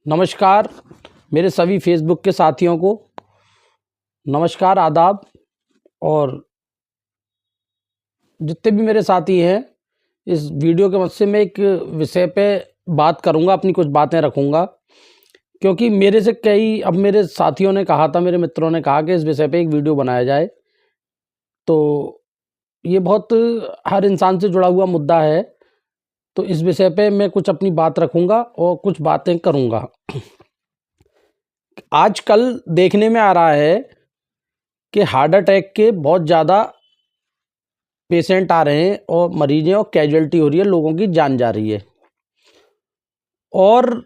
नमस्कार मेरे सभी फेसबुक के साथियों को नमस्कार, आदाब। और जितने भी मेरे साथी हैं, इस वीडियो के मदद से मैं एक विषय पे बात करूंगा, अपनी कुछ बातें रखूंगा, क्योंकि मेरे से अब मेरे साथियों ने कहा था, मेरे मित्रों ने कहा कि इस विषय पे एक वीडियो बनाया जाए। तो ये बहुत हर इंसान से जुड़ा हुआ मुद्दा है, तो इस विषय पे मैं कुछ अपनी बात रखूंगा और कुछ बातें करूंगा। आजकल देखने में आ रहा है कि हार्ट अटैक के बहुत ज़्यादा पेशेंट आ रहे हैं और मरीज हैं और कैजुअलिटी हो रही है, लोगों की जान जा रही है। और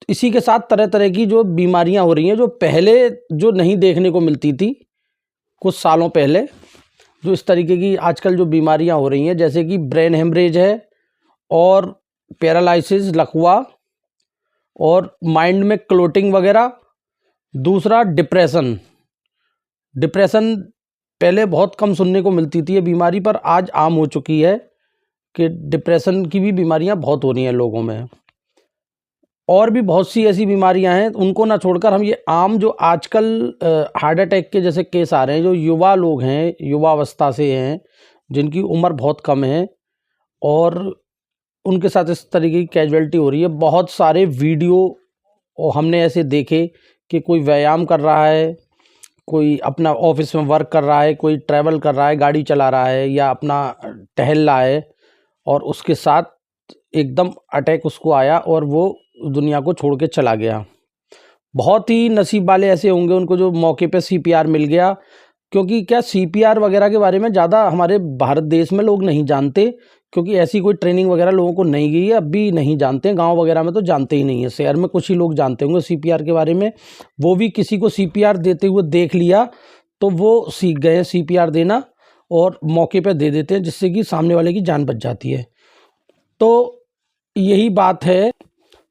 इसी के साथ तरह तरह की जो बीमारियां हो रही हैं, जो पहले जो नहीं देखने को मिलती थी कुछ सालों पहले, जो इस तरीके की आजकल जो बीमारियां हो रही हैं, जैसे कि ब्रेन हेमरेज है और पैरालिसिस, लकवा और माइंड में क्लोटिंग वगैरह। दूसरा डिप्रेशन पहले बहुत कम सुनने को मिलती थी ये बीमारी, पर आज आम हो चुकी है कि डिप्रेशन की भी बीमारियां बहुत हो रही हैं लोगों में। और भी बहुत सी ऐसी बीमारियां हैं, उनको ना छोड़कर हम ये आम जो आजकल हार्ट अटैक के जैसे केस आ रहे हैं, जो युवा लोग हैं, युवावस्था से हैं, जिनकी उम्र बहुत कम है और उनके साथ इस तरीके की कैजुअलिटी हो रही है। बहुत सारे वीडियो और हमने ऐसे देखे कि कोई व्यायाम कर रहा है, कोई अपना ऑफिस में वर्क कर रहा है, कोई ट्रैवल कर रहा है, गाड़ी चला रहा है या अपना टहल रहा है, और उसके साथ एकदम अटैक उसको आया और वो दुनिया को छोड़ के चला गया। बहुत ही नसीब वाले ऐसे होंगे उनको जो मौके पे सीपीआर मिल गया, क्योंकि क्या सीपीआर वगैरह के बारे में ज़्यादा हमारे भारत देश में लोग नहीं जानते, क्योंकि ऐसी कोई ट्रेनिंग वगैरह लोगों को नहीं गई है, अब भी नहीं जानते। गांव वगैरह में तो जानते ही नहीं है, शहर में कुछ ही लोग जानते होंगे सीपीआर के बारे में। वो भी किसी को सीपीआर देते हुए देख लिया तो वो सीख गए सीपीआर देना और मौके पे दे देते हैं, जिससे कि सामने वाले की जान बच जाती है। तो यही बात है,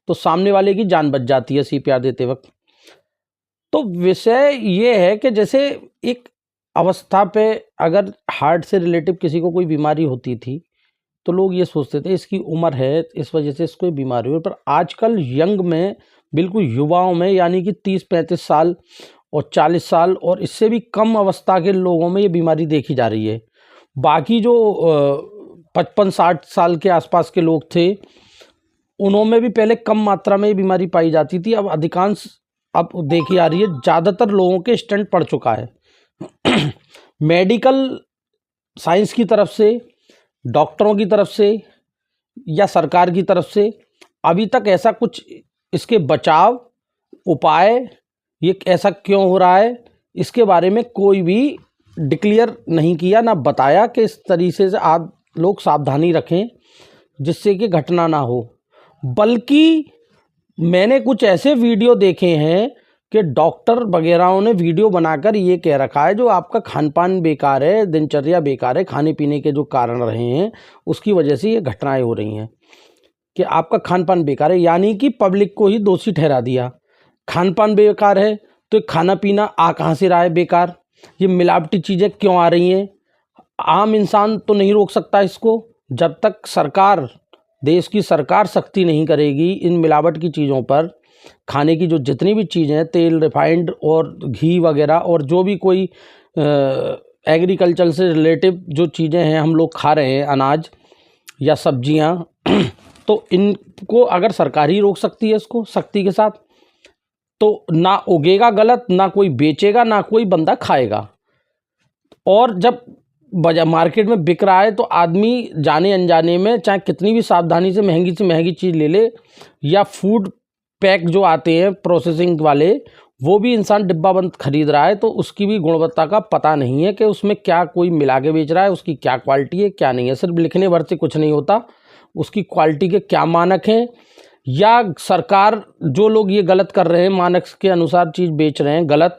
तो सामने वाले की जान बच जाती है सीपीआर देते वक्त। तो विषय ये है कि जैसे एक अवस्था पे अगर हार्ट से रिलेटिव किसी को कोई बीमारी होती थी तो लोग ये सोचते थे इसकी उम्र है, इस वजह से इसको बीमारी हो। पर आजकल यंग में, बिल्कुल युवाओं में, यानी कि 30-35 साल और 40 साल और इससे भी कम अवस्था के लोगों में ये बीमारी देखी जा रही है। बाकी जो 55-60 साल के आसपास के लोग थे, उन्होंने भी पहले कम मात्रा में ये बीमारी पाई जाती थी। अब अधिकांश, अब देखी आ रही है, ज़्यादातर लोगों के स्टंट पड़ चुका है। मेडिकल साइंस की तरफ से, डॉक्टरों की तरफ से या सरकार की तरफ से अभी तक ऐसा कुछ इसके बचाव उपाय, ये ऐसा क्यों हो रहा है, इसके बारे में कोई भी डिक्लेयर नहीं किया, ना बताया कि इस तरीके से आप लोग सावधानी रखें जिससे कि घटना ना हो। बल्कि मैंने कुछ ऐसे वीडियो देखे हैं कि डॉक्टर वगैरह ने वीडियो बनाकर ये कह रखा है जो आपका खान पान बेकार है, दिनचर्या बेकार है, खाने पीने के जो कारण रहे हैं उसकी वजह से ये घटनाएं हो रही हैं, कि आपका खान पान बेकार है। यानी कि पब्लिक को ही दोषी ठहरा दिया। खान पान बेकार है तो खाना पीना आ कहाँ से रहा है बेकार, ये मिलावटी चीज़ें क्यों आ रही हैं। आम इंसान तो नहीं रोक सकता इसको, जब तक सरकार, देश की सरकार सख्ती नहीं करेगी इन मिलावट की चीज़ों पर। खाने की जो जितनी भी चीज़ें हैं, तेल, रिफाइंड और घी वगैरह, और जो भी कोई एग्रीकल्चर से रिलेटिव जो चीज़ें हैं हम लोग खा रहे हैं, अनाज या सब्जियां, तो इनको अगर सरकार ही रोक सकती है इसको सख्ती के साथ, तो ना उगेगा गलत, ना कोई बेचेगा, ना कोई बंदा खाएगा। और जब मार्केट में बिक रहा है तो आदमी जाने अनजाने में, चाहे कितनी भी सावधानी से महंगी चीज़ ले ले, या फूड पैक जो आते हैं प्रोसेसिंग वाले, वो भी इंसान डिब्बा बंद खरीद रहा है, तो उसकी भी गुणवत्ता का पता नहीं है कि उसमें क्या कोई मिला के बेच रहा है, उसकी क्या क्वालिटी है क्या नहीं है। सिर्फ लिखने भर से कुछ नहीं होता, उसकी क्वालिटी के क्या मानक हैं, या सरकार, जो लोग ये गलत कर रहे हैं, मानक के अनुसार चीज़ बेच रहे हैं गलत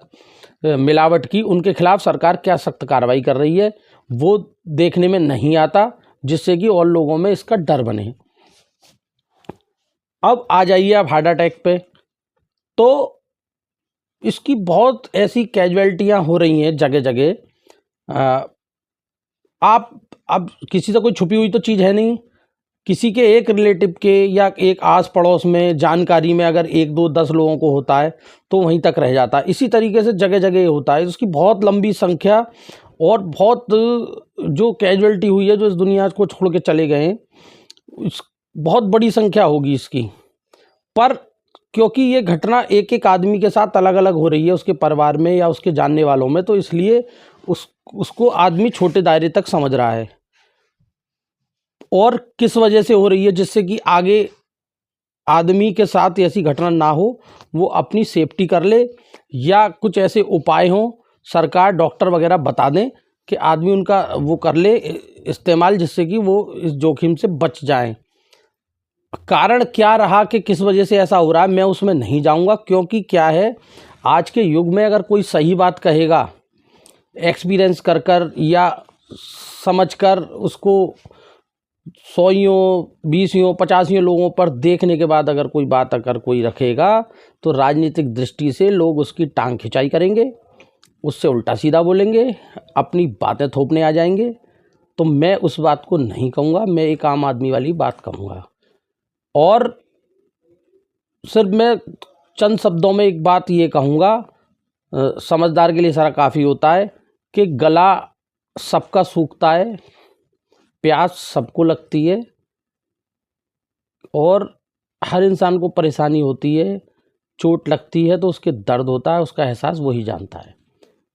मिलावट की, उनके खिलाफ सरकार क्या सख्त कार्रवाई कर रही है, वो देखने में नहीं आता, जिससे कि और लोगों में इसका डर बने। अब आ जाइए आप हार्ट अटैक पे। तो इसकी बहुत ऐसी कैजुअलिटियाँ हो रही हैं जगह जगह। आप अब किसी से कोई छुपी हुई तो चीज़ है नहीं किसी के एक रिलेटिव के या एक आस पड़ोस में जानकारी में अगर 1 2 10 लोगों को होता है तो वहीं तक रह जाता है। इसी तरीके से जगह जगह होता है। उसकी बहुत लंबी संख्या और बहुत जो कैजुअलिटी हुई है, जो इस दुनिया को छोड़ के चले गए हैं, बहुत बड़ी संख्या होगी इसकी। पर क्योंकि ये घटना एक एक आदमी के साथ अलग अलग हो रही है, उसके परिवार में या उसके जानने वालों में, तो इसलिए उसको आदमी छोटे दायरे तक समझ रहा है। और किस वजह से हो रही है, जिससे कि आगे आदमी के साथ ऐसी घटना ना हो, वो अपनी सेफ्टी कर ले, या कुछ ऐसे उपाय हों, सरकार डॉक्टर वगैरह बता दें कि आदमी उनका वो कर ले इस्तेमाल, जिससे कि वो इस जोखिम से बच जाएं। कारण क्या रहा कि किस वजह से ऐसा हो रहा है, मैं उसमें नहीं जाऊंगा, क्योंकि क्या है, आज के युग में अगर कोई सही बात कहेगा एक्सपीरियंस कर कर या समझ कर, उसको 100 20 50 लोगों पर देखने के बाद अगर कोई बात अगर कोई रखेगा, तो राजनीतिक दृष्टि से लोग उसकी टांग खिंचाई करेंगे, उससे उल्टा सीधा बोलेंगे, अपनी बातें थोपने आ जाएंगे। तो मैं उस बात को नहीं कहूँगा, मैं एक आम आदमी वाली बात कहूँगा। और सिर्फ मैं चंद शब्दों में एक बात ये कहूँगा, समझदार के लिए सारा काफ़ी होता है, कि गला सबका सूखता है, प्यास सबको लगती है, और हर इंसान को परेशानी होती है, चोट लगती है तो उसके दर्द होता है, उसका एहसास वही जानता है।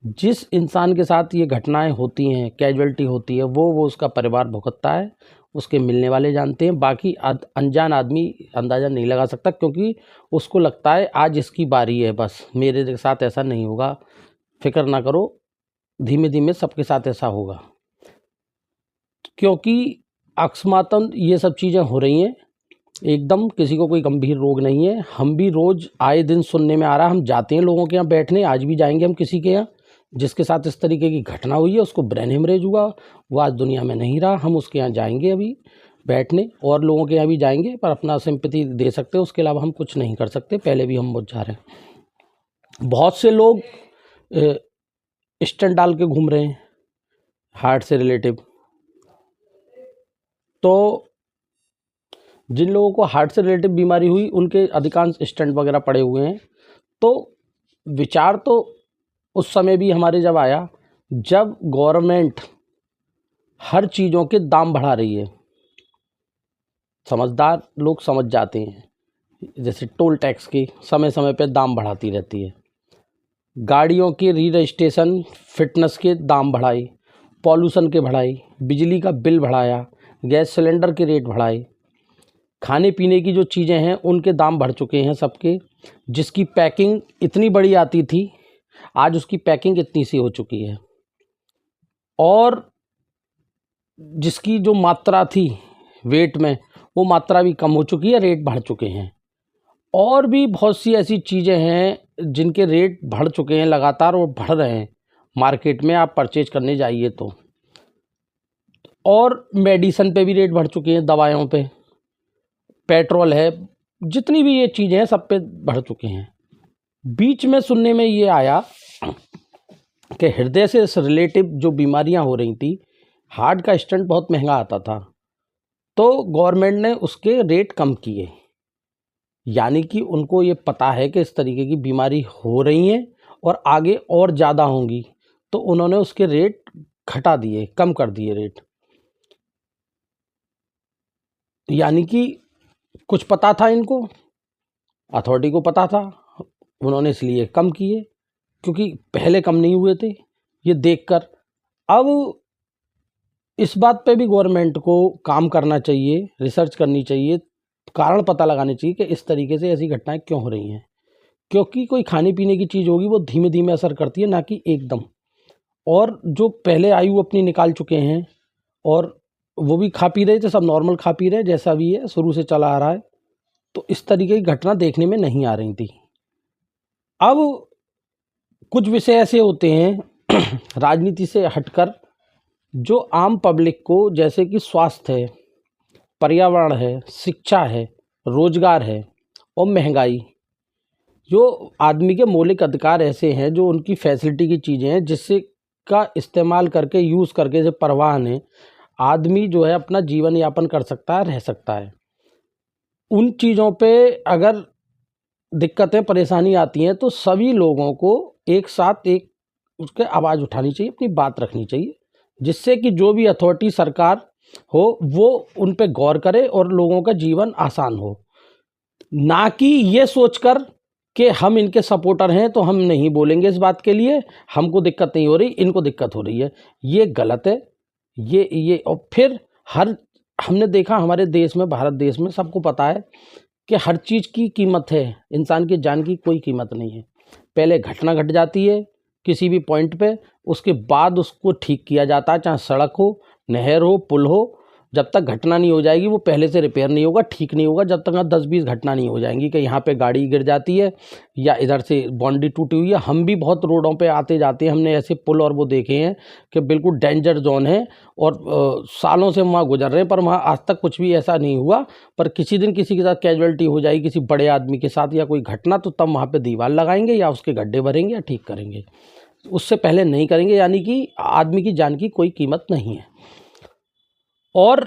जिस इंसान के साथ ये घटनाएं होती हैं, कैजुअलिटी होती है, वो उसका परिवार भुगतता है, उसके मिलने वाले जानते हैं, बाकी अनजान आदमी अंदाज़ा नहीं लगा सकता, क्योंकि उसको लगता है आज इसकी बारी है, बस मेरे साथ ऐसा नहीं होगा, फिक्र ना करो, धीमे धीमे सबके साथ ऐसा होगा। क्योंकि अकस्मातन ये सब चीज़ें हो रही हैं, एकदम किसी को कोई गंभीर रोग नहीं है। हम भी रोज़ आए दिन सुनने में आ रहा है, हम जाते हैं लोगों के यहाँ बैठने, आज भी जाएंगे हम किसी के यहाँ जिसके साथ इस तरीके की घटना हुई है, उसको ब्रेन हेमरेज हुआ, वो आज दुनिया में नहीं रहा, हम उसके यहाँ जाएंगे अभी बैठने, और लोगों के यहाँ भी जाएंगे, पर अपना सिंपैथी दे सकते हैं, उसके अलावा हम कुछ नहीं कर सकते। पहले भी हम बहुत जा रहे हैं। बहुत से लोग स्टेंट डाल के घूम रहे हैं हार्ट से रिलेटिव। तो जिन लोगों को हार्ट से रिलेटिव बीमारी हुई, उनके अधिकांश स्टेंट वगैरह पड़े हुए हैं। तो विचार तो उस समय भी हमारे जब आया, जब गवर्नमेंट हर चीज़ों के दाम बढ़ा रही है। समझदार लोग समझ जाते हैं, जैसे टोल टैक्स के समय समय पे दाम बढ़ाती रहती है, गाड़ियों के री रजिस्ट्रेशन फिटनेस के दाम बढ़ाई, पॉल्यूशन के बढ़ाई, बिजली का बिल बढ़ाया, गैस सिलेंडर के रेट बढ़ाए, खाने पीने की जो चीज़ें हैं उनके दाम बढ़ चुके हैं सबके। जिसकी पैकिंग इतनी बड़ी आती थी, आज उसकी पैकिंग इतनी सी हो चुकी है, और जिसकी जो मात्रा थी वेट में, वो मात्रा भी कम हो चुकी है, रेट बढ़ चुके हैं। और भी बहुत सी ऐसी चीज़ें हैं जिनके रेट बढ़ चुके हैं लगातार, और बढ़ रहे हैं मार्केट में, आप परचेज करने जाइए तो। और मेडिसिन पे भी रेट बढ़ चुके हैं, दवाइयों पे, पेट्रोल है, जितनी भी ये चीज़ें हैं सब पे बढ़ चुके हैं। बीच में सुनने में ये आया कि हृदय से रिलेटिव जो बीमारियां हो रही थी, हार्ट का स्टेंट बहुत महंगा आता था, तो गवर्नमेंट ने उसके रेट कम किए। यानी कि उनको ये पता है कि इस तरीके की बीमारी हो रही है और आगे और ज़्यादा होंगी, तो उन्होंने उसके रेट घटा दिए, कम कर दिए रेट। यानी कि कुछ पता था इनको, अथॉरिटी को पता था, उन्होंने इसलिए कम किए, क्योंकि पहले कम नहीं हुए थे ये देखकर। अब इस बात पे भी गवर्नमेंट को काम करना चाहिए, रिसर्च करनी चाहिए, कारण पता लगाने चाहिए कि इस तरीके से ऐसी घटनाएं क्यों हो रही हैं। क्योंकि कोई खाने पीने की चीज़ होगी, वो धीमे धीमे असर करती है, ना कि एकदम। और जो पहले आयु अपनी निकाल चुके हैं, और वो भी खा पी रहे थे, सब नॉर्मल खा पी रहे, जैसा भी है शुरू से चला आ रहा है, तो इस तरीके की घटना देखने में नहीं आ रही थी। अब कुछ विषय ऐसे होते हैं राजनीति से हटकर, जो आम पब्लिक को, जैसे कि स्वास्थ्य है, पर्यावरण है, शिक्षा है, रोजगार है और महंगाई, जो आदमी के मौलिक अधिकार ऐसे हैं, जो उनकी फैसिलिटी की चीज़ें हैं, जिससे का इस्तेमाल करके, यूज़ करके, जैसे परिवहन है, आदमी जो है अपना जीवन यापन कर सकता है, रह सकता है। उन चीज़ों पे अगर दिक्कतें परेशानी आती हैं तो सभी लोगों को एक साथ एक उसके आवाज़ उठानी चाहिए, अपनी बात रखनी चाहिए, जिससे कि जो भी अथॉरिटी सरकार हो वो उन पे गौर करे और लोगों का जीवन आसान हो। ना कि ये सोचकर कि हम इनके सपोर्टर हैं तो हम नहीं बोलेंगे इस बात के लिए, हमको दिक्कत नहीं हो रही, इनको दिक्कत हो रही है। ये गलत है। ये और फिर हर हमने देखा हमारे देश में, भारत देश में सबको पता है कि हर चीज़ की कीमत है, इंसान की जान की कोई कीमत नहीं है। पहले घटना घट जाती है किसी भी पॉइंट पे, उसके बाद उसको ठीक किया जाता है, चाहे सड़क हो, नहर हो, पुल हो। जब तक घटना नहीं हो जाएगी वो पहले से रिपेयर नहीं होगा, ठीक नहीं होगा, जब तक 10-20 घटना नहीं हो जाएंगी कि यहाँ पे गाड़ी गिर जाती है या इधर से बाउंड्री टूटी हुई है। हम भी बहुत रोडों पे आते जाते हैं, हमने ऐसे पुल और वो देखे हैं कि बिल्कुल डेंजर जोन है और सालों से वहाँ गुजर रहे हैं, पर वहाँ आज तक कुछ भी ऐसा नहीं हुआ। पर किसी दिन किसी के साथ कैजुअलिटी हो जाएगी, किसी बड़े आदमी के साथ या कोई घटना, तो तब वहाँ पर दीवार लगाएंगे या उसके गड्ढे भरेंगे या ठीक करेंगे, उससे पहले नहीं करेंगे। यानी कि आदमी की जान की कोई कीमत नहीं है। और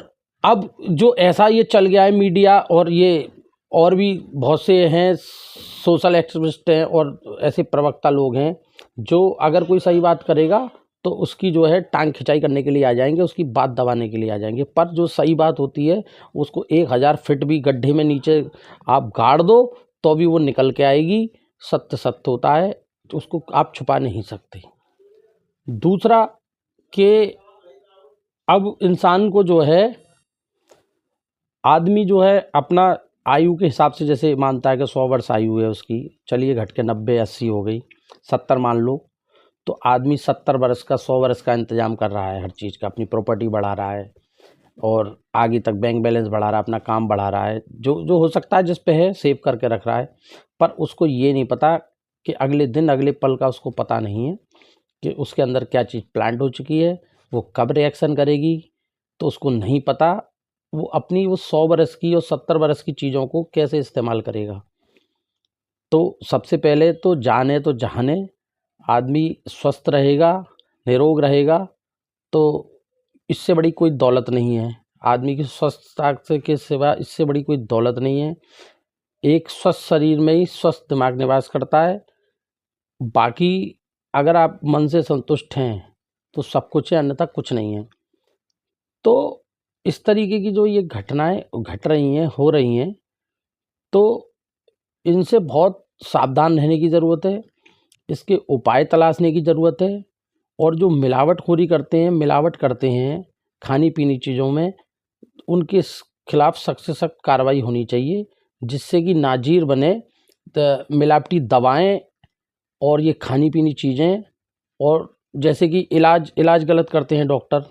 अब जो ऐसा ये चल गया है मीडिया, और ये और भी बहुत से हैं सोशल एक्टिविस्ट हैं और ऐसे प्रवक्ता लोग हैं जो अगर कोई सही बात करेगा तो उसकी जो है टांग खिंचाई करने के लिए आ जाएंगे, उसकी बात दबाने के लिए आ जाएंगे। पर जो सही बात होती है उसको 1000 फीट भी गड्ढे में नीचे आप गाड़ दो तो भी वो निकल के आएगी। सत्य सत्य होता है, तो उसको आप छुपा नहीं सकते। दूसरा कि अब इंसान को जो है, आदमी जो है अपना आयु के हिसाब से जैसे मानता है कि 100 वर्ष आयु है उसकी, चलिए घट के 90-80 हो गई, 70 मान लो, तो आदमी 70 वर्ष का 100 वर्ष का इंतजाम कर रहा है हर चीज़ का, अपनी प्रॉपर्टी बढ़ा रहा है और आगे तक बैंक बैलेंस बढ़ा रहा है, अपना काम बढ़ा रहा है, जो जो हो सकता है जिस पे है सेव करके रख रहा है। पर उसको ये नहीं पता कि अगले दिन अगले पल का उसको पता नहीं है कि उसके अंदर क्या चीज़ प्लांट हो चुकी है, वो कब रिएक्शन करेगी, तो उसको नहीं पता। वो अपनी वो 100 बरस की और 70 बरस की चीज़ों को कैसे इस्तेमाल करेगा। तो सबसे पहले तो जाने तो जहाने, आदमी स्वस्थ रहेगा, निरोग रहेगा, तो इससे बड़ी कोई दौलत नहीं है। आदमी की स्वस्थता के सिवा इससे बड़ी कोई दौलत नहीं है। एक स्वस्थ शरीर में ही स्वस्थ दिमाग निवास करता है। बाकी अगर आप मन से संतुष्ट हैं तो सब कुछ है, अन्यथा कुछ नहीं है। तो इस तरीके की जो ये घटनाएं घट रही हैं, हो रही हैं, तो इनसे बहुत सावधान रहने की ज़रूरत है, इसके उपाय तलाशने की ज़रूरत है। और जो मिलावटखोरी करते हैं खानी पीनी चीज़ों में, उनके खिलाफ सख्त से सख्त कार्रवाई होनी चाहिए, जिससे कि नाजीर बने मिलावटी दवाएं और ये खानी पीनी चीज़ें। और जैसे कि इलाज गलत करते हैं डॉक्टर,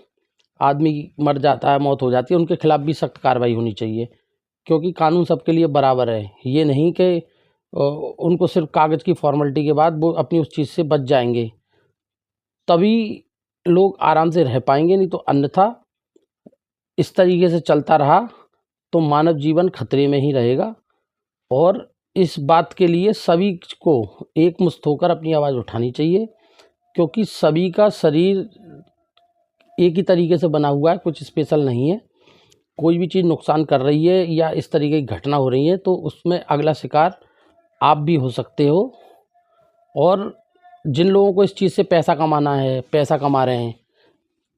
आदमी मर जाता है, मौत हो जाती है, उनके खिलाफ भी सख्त कार्रवाई होनी चाहिए, क्योंकि कानून सबके लिए बराबर है। ये नहीं कि उनको सिर्फ कागज़ की फॉर्मेलिटी के बाद वो अपनी उस चीज़ से बच जाएंगे, तभी लोग आराम से रह पाएंगे। नहीं तो अन्यथा इस तरीके से चलता रहा तो मानव जीवन खतरे में ही रहेगा। और इस बात के लिए सभी को एकमुश्त होकर अपनी आवाज़ उठानी चाहिए, क्योंकि सभी का शरीर एक ही तरीके से बना हुआ है, कुछ स्पेशल नहीं है। कोई भी चीज़ नुकसान कर रही है या इस तरीके की घटना हो रही है तो उसमें अगला शिकार आप भी हो सकते हो। और जिन लोगों को इस चीज़ से पैसा कमाना है, पैसा कमा रहे हैं,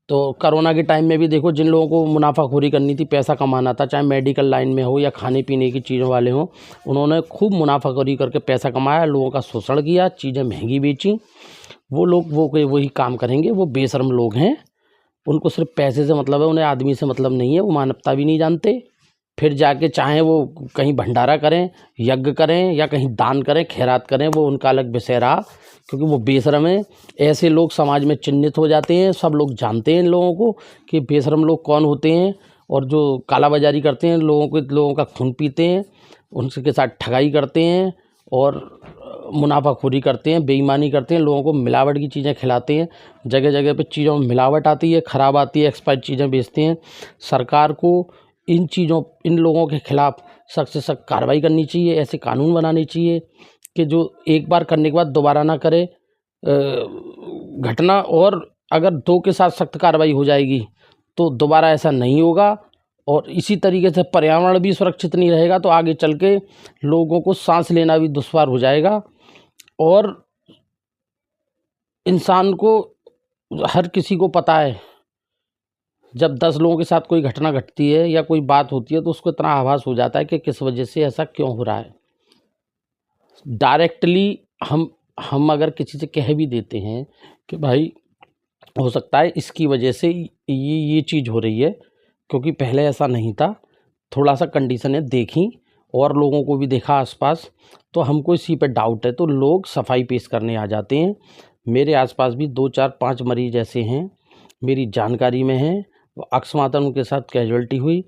तो कोरोना के टाइम में भी देखो, जिन लोगों को मुनाफाखोरी करनी थी, पैसा कमाना था, चाहे मेडिकल लाइन में हो या खाने पीने की चीज़ों वाले हों, उन्होंने खूब मुनाफाखोरी करके पैसा कमाया, लोगों का शोषण किया, चीज़ें महंगी बेची। वो लोग वही काम करेंगे, वो बेशर्म लोग हैं। उनको सिर्फ पैसे से मतलब है, उन्हें आदमी से मतलब नहीं है, वो मानवता भी नहीं जानते। फिर जाके चाहे वो कहीं भंडारा करें, यज्ञ करें या कहीं दान करें, खैरात करें, वो उनका अलग विषय रहा, क्योंकि वो बेशर्म है। ऐसे लोग समाज में चिन्हित हो जाते हैं, सब लोग जानते हैं इन लोगों को कि बेशर्म लोग कौन होते हैं। और जो कालाबाजारी करते हैं, लोगों का खून पीते हैं, उनके साथ ठगाई करते हैं और मुनाफाखोरी करते हैं, बेईमानी करते हैं, लोगों को मिलावट की चीज़ें खिलाते हैं, जगह जगह पे चीज़ों में मिलावट आती है, ख़राब आती है, एक्सपायर्ड चीज़ें बेचते हैं। सरकार को इन लोगों के खिलाफ सख्त से सख्त कार्रवाई करनी चाहिए, ऐसे कानून बनाने चाहिए कि जो एक बार करने के बाद दोबारा ना करे घटना। और अगर 2 के साथ सख्त कार्रवाई हो जाएगी तो दोबारा ऐसा नहीं होगा। और इसी तरीके से पर्यावरण भी सुरक्षित नहीं रहेगा तो आगे चल के लोगों को सांस लेना भी दुश्वार हो जाएगा। और इंसान को, हर किसी को पता है, जब 10 लोगों के साथ कोई घटना घटती है या कोई बात होती है तो उसको इतना आभास हो जाता है कि किस वजह से ऐसा क्यों हो रहा है। डायरेक्टली हम अगर किसी से कह भी देते हैं कि भाई हो सकता है इसकी वजह से ये चीज़ हो रही है, क्योंकि पहले ऐसा नहीं था, थोड़ा सा कंडीशनें देखी और लोगों को भी देखा आसपास, तो हमको इसी पे डाउट है तो लोग सफाई पेश करने आ जाते हैं। मेरे आसपास भी 2 4 5 मरीज ऐसे हैं मेरी जानकारी में हैं, अकस्मातन उनके साथ कैजुअल्टी हुई,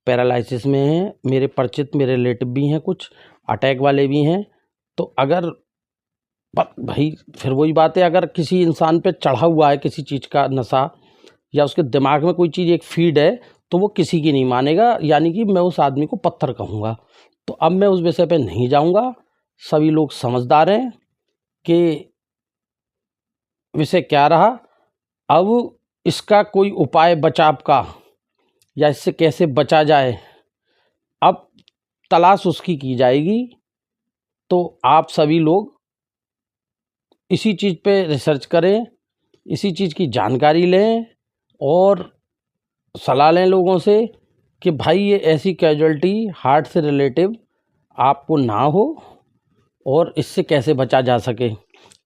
पैरालिसिस में हैं, मेरे परिचित मेरे रिलेटिव भी हैं, कुछ अटैक वाले भी हैं। तो अगर भाई फिर वही बात है, अगर किसी इंसान पे चढ़ा हुआ है किसी चीज़ का नशा या उसके दिमाग में कोई चीज़ एक फीड है तो वो किसी की नहीं मानेगा, यानी कि मैं उस आदमी को पत्थर कहूँगा। तो अब मैं उस विषय पे नहीं जाऊँगा, सभी लोग समझदार हैं कि विषय क्या रहा। अब इसका कोई उपाय बचाव का या इससे कैसे बचा जाए अब तलाश उसकी की जाएगी। तो आप सभी लोग इसी चीज़ पे रिसर्च करें, इसी चीज़ की जानकारी लें और सलाह लें लोगों से कि भाई ये ऐसी कैजुअल्टी हार्ट से रिलेटिव आपको ना हो और इससे कैसे बचा जा सके।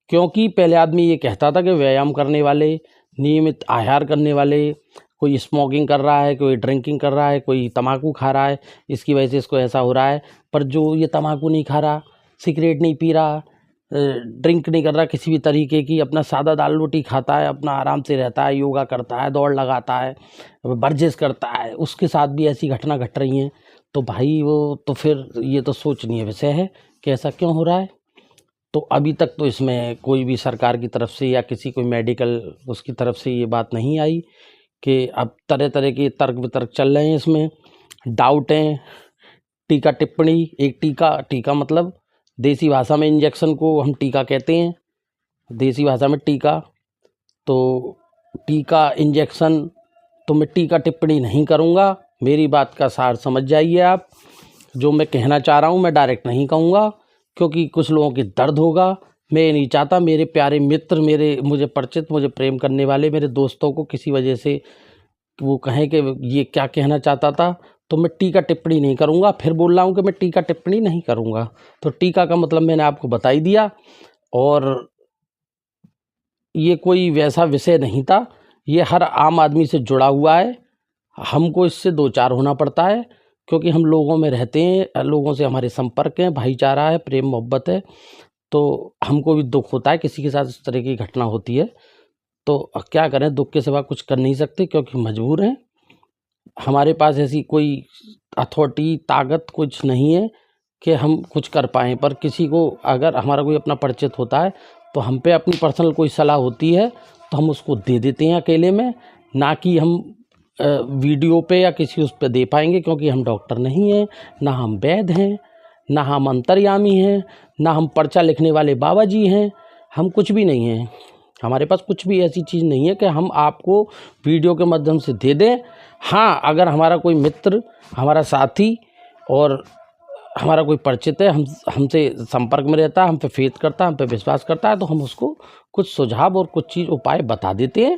क्योंकि पहले आदमी ये कहता था कि व्यायाम करने वाले, नियमित आहार करने वाले, कोई स्मोकिंग कर रहा है, कोई ड्रिंकिंग कर रहा है, कोई तम्बाकू खा रहा है, इसकी वजह से इसको ऐसा हो रहा है। पर जो ये तम्बाकू नहीं खा रहा, सिगरेट नहीं पी रहा, ड्रिंक नहीं कर रहा किसी भी तरीके की, अपना सादा दाल रोटी खाता है, अपना आराम से रहता है, योगा करता है, दौड़ लगाता है, वर्जिश करता है, उसके साथ भी ऐसी घटना घट रही हैं, तो भाई वो तो फिर ये तो सोचनीय विषय है कि ऐसा क्यों हो रहा है। तो अभी तक तो इसमें कोई भी सरकार की तरफ से या किसी कोई मेडिकल उसकी तरफ से ये बात नहीं आई कि अब तरह तरह के तर्क वितर्क चल रहे हैं, इसमें डाउटें, टीका टिप्पणी। एक टीका मतलब देसी भाषा में इंजेक्शन को हम टीका कहते हैं, देसी भाषा में टीका। तो टीका इंजेक्शन तो मैं टीका टिप्पणी नहीं करूँगा, मेरी बात का सार समझ जाइए आप। जो मैं कहना चाह रहा हूँ मैं डायरेक्ट नहीं कहूँगा, क्योंकि कुछ लोगों के दर्द होगा। मैं ये नहीं चाहता मेरे प्यारे मित्र, मेरे मुझे परिचित, मुझे प्रेम करने वाले मेरे दोस्तों को किसी वजह से वो कहें कि ये क्या कहना चाहता था। तो मैं टीका टिप्पणी नहीं करूँगा, फिर बोल रहा हूँ कि मैं टीका टिप्पणी नहीं करूँगा। तो टीका का मतलब मैंने आपको बता ही दिया, और ये कोई वैसा विषय नहीं था, ये हर आम आदमी से जुड़ा हुआ है। हमको इससे दो चार होना पड़ता है, क्योंकि हम लोगों में रहते हैं, लोगों से हमारे संपर्क हैं, भाईचारा है, प्रेम मोहब्बत है। तो हमको भी दुख होता है किसी के साथ इस तरह की घटना होती है। तो क्या करें, दुख के सिवा कुछ कर नहीं सकते, क्योंकि मजबूर हैं। हमारे पास ऐसी कोई अथॉरिटी, ताकत कुछ नहीं है कि हम कुछ कर पाएँ। पर किसी को अगर हमारा कोई अपना परिचित होता है तो हम पे अपनी पर्सनल कोई सलाह होती है तो हम उसको दे देते हैं अकेले में, ना कि हम वीडियो पे या किसी उस पे दे पाएंगे, क्योंकि हम डॉक्टर नहीं हैं, ना हम वैद्य हैं, ना हम अंतर्यामी हैं, ना हम पर्चा लिखने वाले बाबा जी हैं, हम कुछ भी नहीं हैं। हमारे पास कुछ भी ऐसी चीज़ नहीं है कि हम आपको वीडियो के माध्यम से दे दें। हाँ, अगर हमारा कोई मित्र, हमारा साथी और हमारा कोई परिचित है, हमसे संपर्क में रहता है, हम पे फेथ करता है, हम पे विश्वास करता है, तो हम उसको कुछ सुझाव और कुछ चीज़ उपाय बता देते हैं,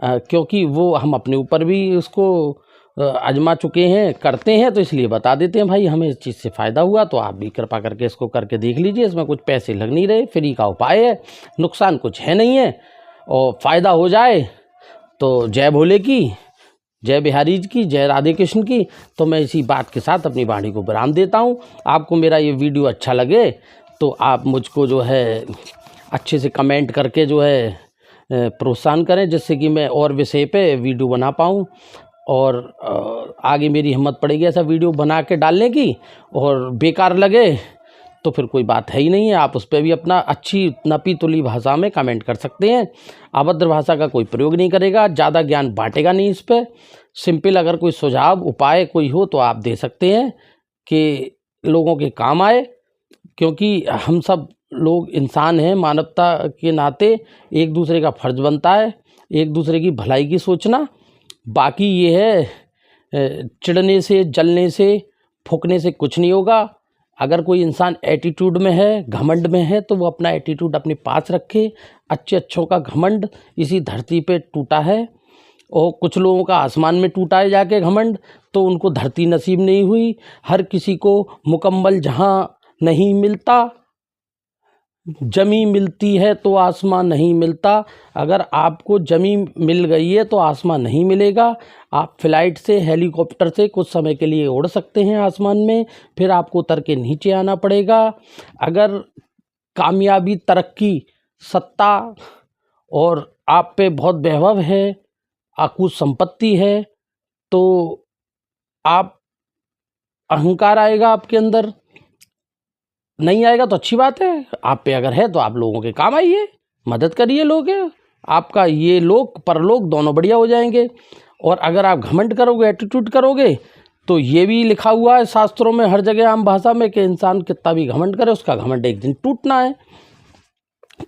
क्योंकि वो हम अपने ऊपर भी उसको आजमा चुके हैं, करते हैं, तो इसलिए बता देते हैं भाई हमें इस चीज़ से फ़ायदा हुआ, तो आप भी कृपा करके इसको करके देख लीजिए। इसमें कुछ पैसे लग नहीं रहे, फ्री का उपाय है, नुकसान कुछ है नहीं है, और फ़ायदा हो जाए तो जय भोले की, जय बिहारी जी की, जय राधे कृष्ण की। तो मैं इसी बात के साथ अपनी वाणी को विराम देता हूँ। आपको मेरा ये वीडियो अच्छा लगे तो आप मुझको जो है अच्छे से कमेंट करके जो है प्रोत्साहन करें, जिससे कि मैं और विषय पे वीडियो बना पाऊँ, और आगे मेरी हिम्मत पड़ेगी ऐसा वीडियो बना के डालने की। और बेकार लगे तो फिर कोई बात है ही नहीं है, आप उस पर भी अपना अच्छी नपी तुली भाषा में कमेंट कर सकते हैं। अभद्र भाषा का कोई प्रयोग नहीं करेगा, ज़्यादा ज्ञान बांटेगा नहीं इस पर। सिंपल अगर कोई सुझाव उपाय कोई हो तो आप दे सकते हैं कि लोगों के काम आए, क्योंकि हम सब लोग इंसान हैं, मानवता के नाते एक दूसरे का फर्ज बनता है एक दूसरे की भलाई की सोचना। बाकी ये है चिढ़ने से, जलने से, फूकने से कुछ नहीं होगा। अगर कोई इंसान एटीट्यूड में है, घमंड में है, तो वो अपना एटीट्यूड अपने पास रखे। अच्छों का घमंड इसी धरती पे टूटा है, और कुछ लोगों का आसमान में टूटा है जाके घमंड, तो उनको धरती नसीब नहीं हुई। हर किसी को मुकम्मल जहां नहीं मिलता, ज़मीं मिलती है तो आसमान नहीं मिलता। अगर आपको ज़मीं मिल गई है तो आसमान नहीं मिलेगा। आप फ्लाइट से, हेलीकॉप्टर से कुछ समय के लिए उड़ सकते हैं आसमान में, फिर आपको उतर के नीचे आना पड़ेगा। अगर कामयाबी, तरक्की, सत्ता और आप पे बहुत वैभव है, कुछ संपत्ति है, तो आप अहंकार आएगा आपके अंदर। नहीं आएगा तो अच्छी बात है। आप पे अगर है तो आप लोगों के काम आइए, मदद करिए लोग, आपका ये लोक परलोक दोनों बढ़िया हो जाएंगे। और अगर आप घमंड करोगे, एटीट्यूड करोगे, तो ये भी लिखा हुआ है शास्त्रों में, हर जगह आम भाषा में, कि इंसान कितना भी घमंड करे उसका घमंड एक दिन टूटना है।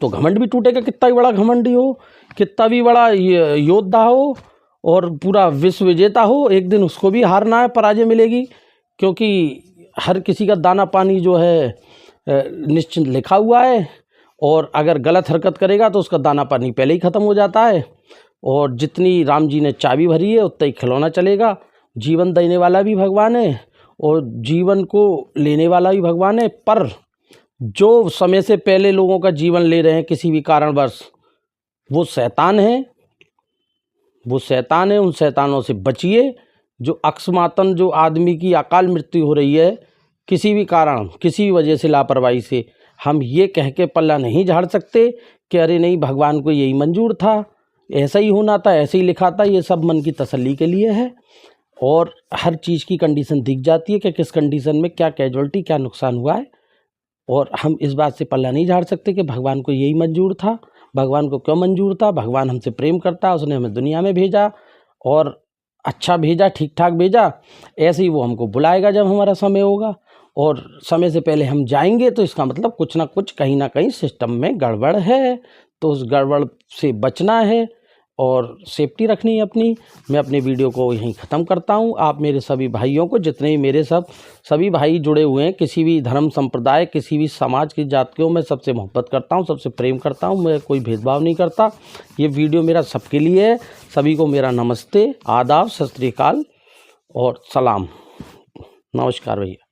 तो घमंड भी टूटेगा, कितना भी बड़ा घमंडी हो, कितना भी बड़ा योद्धा हो और पूरा विश्व विजेता हो, एक दिन उसको भी हारना है, पराजय मिलेगी। क्योंकि हर किसी का दाना पानी जो है निश्चित लिखा हुआ है, और अगर गलत हरकत करेगा तो उसका दाना पानी पहले ही ख़त्म हो जाता है। और जितनी राम जी ने चाबी भरी है उतना ही खिलौना चलेगा। जीवन देने वाला भी भगवान है और जीवन को लेने वाला भी भगवान है। पर जो समय से पहले लोगों का जीवन ले रहे हैं किसी भी कारणवश, वो शैतान है, वो शैतान है। उन शैतानों से बचिए। जो अकस्मातन जो आदमी की अकाल मृत्यु हो रही है किसी भी कारण, किसी भी वजह से, लापरवाही से, हम ये कह के पल्ला नहीं झाड़ सकते कि अरे नहीं, भगवान को यही मंजूर था, ऐसा ही होना था, ऐसे ही लिखा था। ये सब मन की तसल्ली के लिए है। और हर चीज़ की कंडीशन दिख जाती है कि किस कंडीशन में क्या कैजुअल्टी, क्या नुकसान हुआ है। और हम इस बात से पल्ला नहीं झाड़ सकते कि भगवान को यही मंजूर था। भगवान को क्यों मंजूर था? भगवान हमसे प्रेम करता है, उसने हमें दुनिया में भेजा और अच्छा भेजा, ठीक ठाक भेजा। ऐसे ही वो हमको बुलाएगा जब हमारा समय होगा। और समय से पहले हम जाएंगे तो इसका मतलब कुछ ना कुछ, कहीं ना कहीं सिस्टम में गड़बड़ है। तो उस गड़बड़ से बचना है और सेफ्टी रखनी है अपनी। मैं अपने वीडियो को यहीं ख़त्म करता हूँ। आप मेरे सभी भाइयों को, जितने भी मेरे सभी भाई जुड़े हुए हैं, किसी भी धर्म संप्रदाय, किसी भी समाज की जात के हो, मैं सबसे मोहब्बत करता हूँ, सबसे प्रेम करता हूँ। मैं कोई भेदभाव नहीं करता। ये वीडियो मेरा सबके लिए है। सभी को मेरा नमस्ते, आदाब, सत श्री अकाल और सलाम। नमस्कार भैया।